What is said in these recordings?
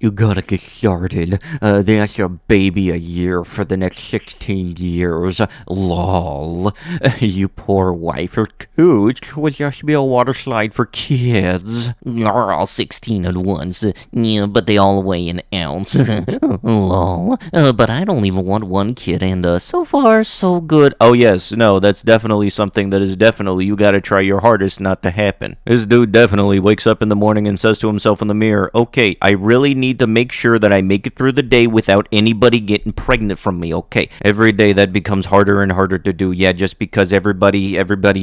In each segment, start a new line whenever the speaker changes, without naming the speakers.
You gotta get started. That's your baby a year for the next 16 years. Lol. You poor wife. Her cooch would just be a water slide for kids.
You're all 16 at once. Yeah, but they all weigh an ounce. Lol. But I don't even want one kid, and so far, so good.
Oh yes, no, that's definitely something that is definitely you gotta try your hardest not to happen. This dude definitely wakes up in the morning and says to himself in the mirror, okay, I really need to make sure that I make it through the day without anybody getting pregnant from me, okay? Every day that becomes harder and harder to do, yeah, just because everybody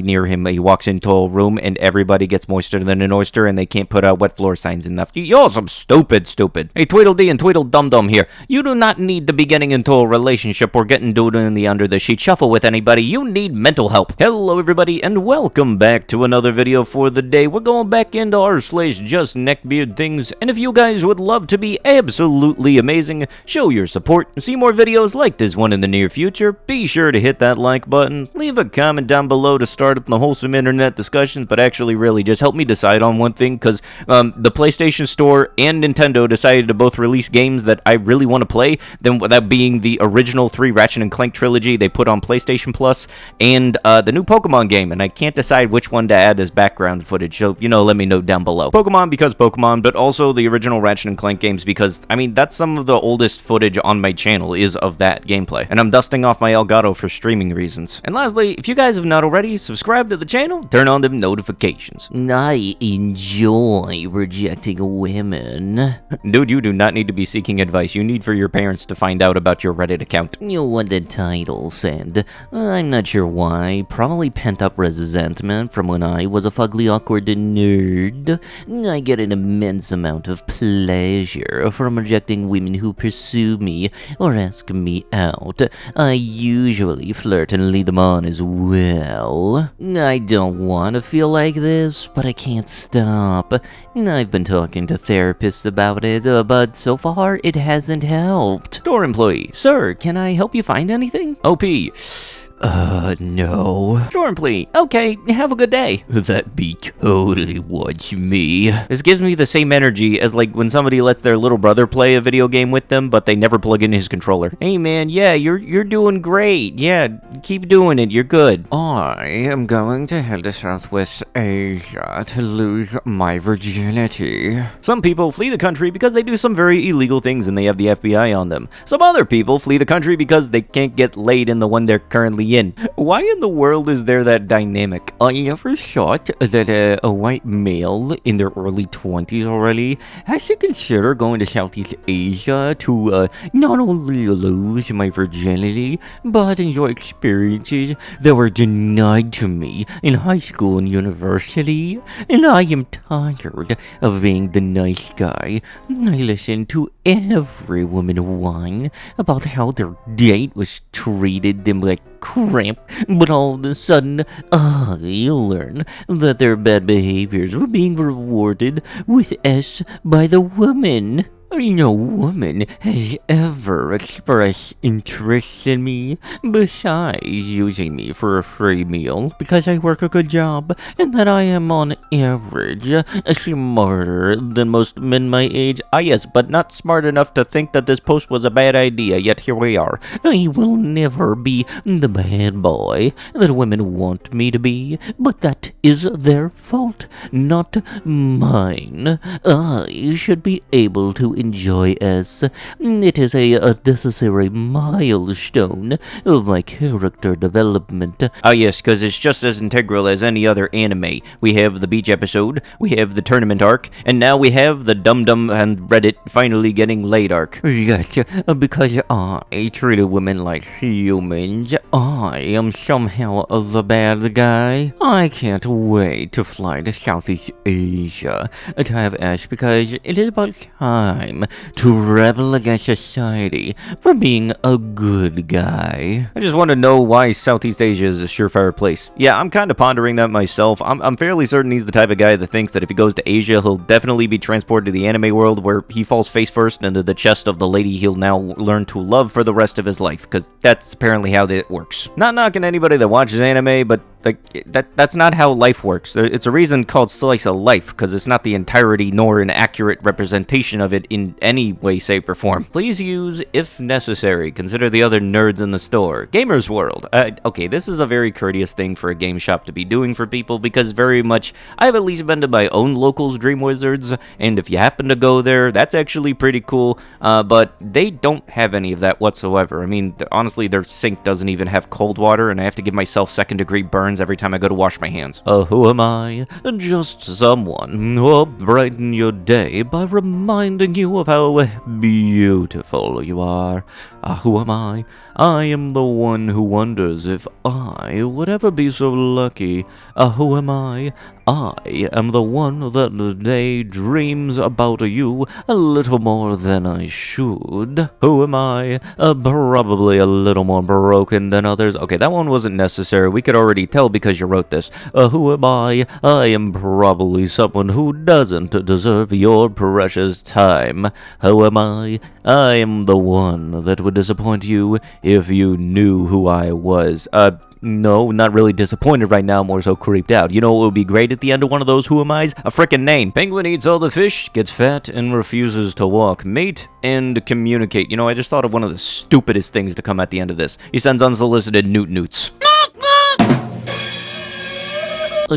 near him, he walks into a room and everybody gets moister than an oyster and they can't put out wet floor signs enough. Y'all some stupid. Hey, Tweedledee and Tweedledum here. You do not need to be getting into a relationship or getting dude in the under the sheet shuffle with anybody. You need mental help. Hello everybody and welcome back to another video for the day. We're going back into r/justneckbeardthings, and if you guys would love to be absolutely amazing, show your support, and see more videos like this one in the near future, be sure to hit that like button, leave a comment down below to start up the wholesome internet discussions, but actually really just help me decide on one thing, because the PlayStation Store and Nintendo decided to both release games that I really want to play, then that being the original 3 Ratchet & Clank trilogy they put on PlayStation Plus, and the new Pokemon game, and I can't decide which one to add as background footage, so, let me know down below. Pokemon because Pokemon, but also the original Ratchet & Clank games because, I mean, that's some of the oldest footage on my channel is of that gameplay, and I'm dusting off my Elgato for streaming reasons. And lastly, if you guys have not already, subscribe to the channel, turn on the notifications.
I enjoy rejecting women.
Dude, you do not need to be seeking advice. You need for your parents to find out about your Reddit account.
You know what the title said. I'm not sure why. Probably pent-up resentment from when I was a fugly, awkward nerd. I get an immense amount of pleasure from rejecting women who pursue me or ask me out. I usually flirt and lead them on as well. I don't want to feel like this, but I can't stop. I've been talking to therapists about it, but so far it hasn't helped.
Store employee, sir, can I help you find anything? OP. No. Store employee, okay, have a good day.
That be totally what's me.
This gives me the same energy as like when somebody lets their little brother play a video game with them, but they never plug in his controller. Hey man, yeah, you're doing great. Yeah, keep doing it, you're good. I am going to head to Southwest Asia to lose my virginity. Some people flee the country because they do some very illegal things and they have the FBI on them. Some other people flee the country because they can't get laid in the one they're currently in. Why in the world is there that dynamic? I ever thought that a white male in their early 20s already has to consider going to Southeast Asia to not only lose my virginity, but enjoy experiences that were denied to me in high school and university. And I am tired of being the nice guy. I listen to every woman whine about how their date was treated them like crap, but all of a sudden, I learn that their bad behaviors were being rewarded with S by the woman. No woman has ever expressed interest in me besides using me for a free meal because I work a good job and that I am on average smarter than most men my age. Ah yes, but not smart enough to think that this post was a bad idea, yet here we are. I will never be the bad boy that women want me to be, but that is their fault, not mine. I should be able to enjoy S. It is a necessary milestone of my character development. Ah yes, because it's just as integral as any other anime. We have the beach episode, we have the tournament arc, and now we have the Dum-Dum and Reddit finally getting laid arc. Yes, because I treated women like humans, I am somehow the bad guy. I can't wait to fly to Southeast Asia to have S because it is about time to rebel against society for being a good guy. I just want to know why Southeast Asia is a surefire place. Yeah, I'm kind of pondering that myself. I'm fairly certain he's the type of guy that thinks that if he goes to Asia, he'll definitely be transported to the anime world where he falls face first into the chest of the lady he'll now learn to love for the rest of his life, because that's apparently how that works. Not knocking anybody that watches anime, but Like, that's not how life works. It's a reason called slice of life, because it's not the entirety nor an accurate representation of it in any way, shape, or form. Please use if necessary. Consider the other nerds in the store. Gamers World. Okay, this is a very courteous thing for a game shop to be doing for people, because very much, I've at least been to my own locals Dream Wizards, and if you happen to go there, that's actually pretty cool, but they don't have any of that whatsoever. I mean, honestly, their sink doesn't even have cold water, and I have to give myself second-degree burns every time I go to wash my hands. Who am I? Just someone who'll brighten your day by reminding you of how beautiful you are. Who am I? I am the one who wonders if I would ever be so lucky. Who am I? I am the one that daydreams about you a little more than I should. Who am I? Probably a little more broken than others. Okay, that one wasn't necessary. We could already tell because you wrote this. Who am I? I am probably someone who doesn't deserve your precious time. Who am I? I am the one that would disappoint you if you knew who I was. No, not really disappointed right now, more so creeped out. You know what would be great at the end of one of those who am I's? A frickin' name. Penguin eats all the fish, gets fat, and refuses to walk. Mate and communicate. You know, I just thought of one of the stupidest things to come at the end of this. He sends unsolicited newts.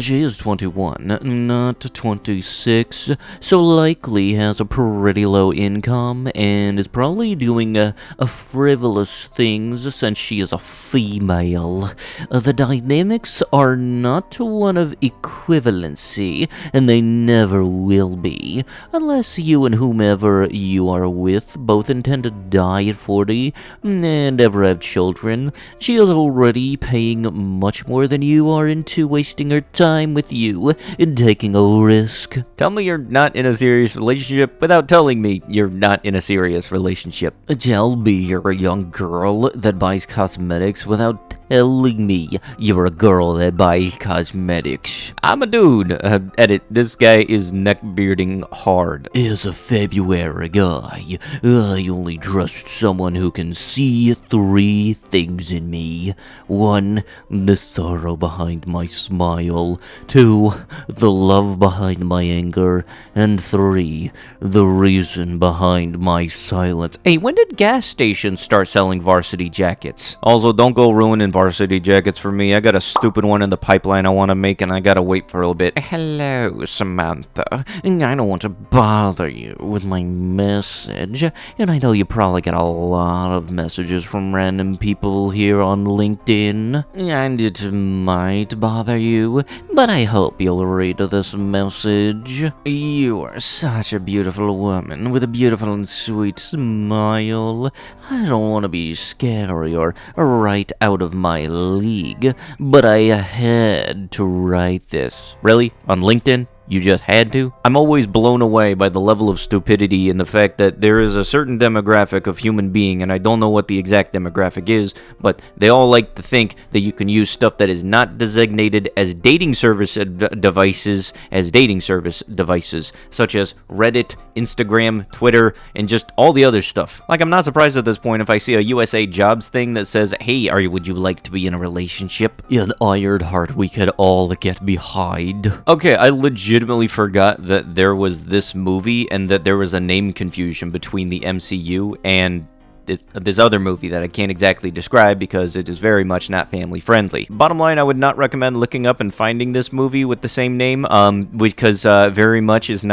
She is 21, not 26, so likely has a pretty low income and is probably doing frivolous things since she is a female. The dynamics are not one of equivalency, and they never will be, unless you and whomever you are with both intend to die at 40 and ever have children. She is already paying much more than you are into wasting her time with you and taking a risk. Tell me you're not in a serious relationship without telling me you're not in a serious relationship. Tell me you're a young girl that buys cosmetics without telling me you're a girl that buys cosmetics. I'm a dude. Edit. This guy is neck-bearding hard. Is a February guy. I only trust someone who can see 3 things in me. 1, the sorrow behind my smile. 2, the love behind my anger. And 3, the reason behind my silence. Hey, when did gas stations start selling varsity jackets? Also, don't go ruining varsity jackets for me. I got a stupid one in the pipeline I want to make, and I gotta wait for a little bit. Hello, Samantha. I don't want to bother you with my message, and I know you probably get a lot of messages from random people here on LinkedIn, and it might bother you, but I hope you'll read this message. You are such a beautiful woman with a beautiful and sweet smile. I don't want to be scary or right out of my league, but I had to write this. Really? On LinkedIn? You just had to? I'm always blown away by the level of stupidity and the fact that there is a certain demographic of human being, and I don't know what the exact demographic is, but they all like to think that you can use stuff that is not designated as dating service devices as dating service devices, such as Reddit, Instagram, Twitter, and just all the other stuff. Like, I'm not surprised at this point if I see a USA Jobs thing that says, hey, would you like to be in a relationship? In Ironheart, we could all get behind. Okay, I legitimately forgot that there was this movie and that there was a name confusion between the MCU and this other movie that I can't exactly describe because it is very much not family friendly. Bottom line, I would not recommend looking up and finding this movie with the same name, because very much it's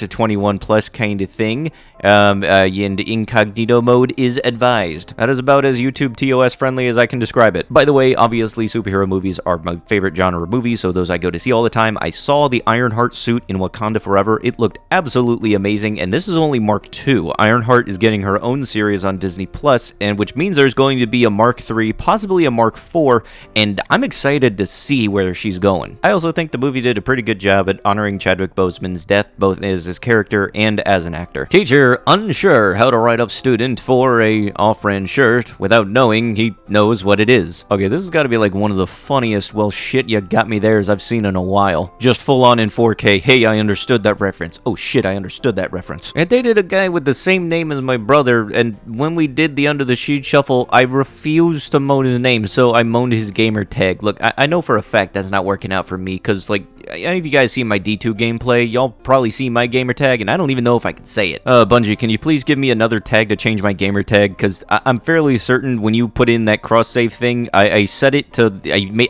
a 21 plus kind of thing, and incognito mode is advised. That is about as YouTube TOS friendly as I can describe it. By the way, obviously superhero movies are my favorite genre of movies, so those I go to see all the time. I saw the Ironheart suit in Wakanda Forever. It looked absolutely amazing, and this is only Mark II. Ironheart is getting her own series on Disney Plus, and which means there's going to be a Mark III, possibly a Mark IV, and I'm excited to see where she's going. I also think the movie did a pretty good job at honoring Chadwick Boseman's death, both as his character and as an actor. Teacher unsure how to write up student for a off-brand shirt without knowing he knows what it is. Okay, this has got to be like one of the funniest, well, shit, you got me there's I've seen in a while. Just full on in 4K. Hey, I understood that reference. Oh shit, I understood that reference. I dated a guy with the same name as my brother, and when we we did the Under the Sheet Shuffle, I refused to moan his name, so I moaned his gamer tag. Look, I know for a fact that's not working out for me, because, like, any of you guys see my D2 gameplay, y'all probably see my gamer tag, and I don't even know if I can say it. Bungie, can you please give me another tag to change my gamer tag? Because I'm fairly certain when you put in that cross-save thing, I set it to...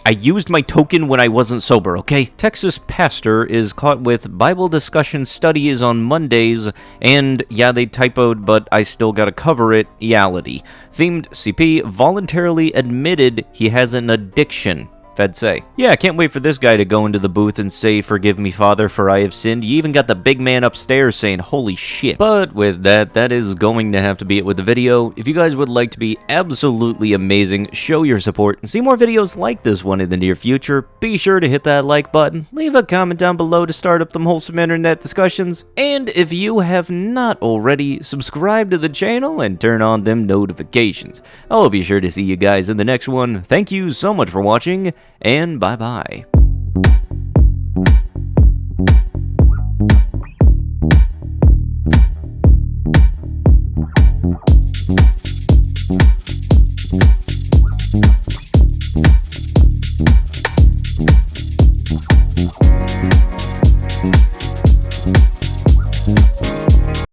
I used my token when I wasn't sober, okay? Texas pastor is caught with Bible discussion study is on Mondays, and yeah, they typoed, but I still gotta cover it, reality. Themed CP voluntarily admitted he has an addiction. Fed say. Yeah, I can't wait for this guy to go into the booth and say, "Forgive me, Father, for I have sinned." You even got the big man upstairs saying, "Holy shit." But with that, that is going to have to be it with the video. If you guys would like to be absolutely amazing, show your support, and see more videos like this one in the near future, be sure to hit that like button, leave a comment down below to start up them wholesome internet discussions, and if you have not already, subscribe to the channel and turn on them notifications. I'll be sure to see you guys in the next one. Thank you so much for watching, and bye-bye.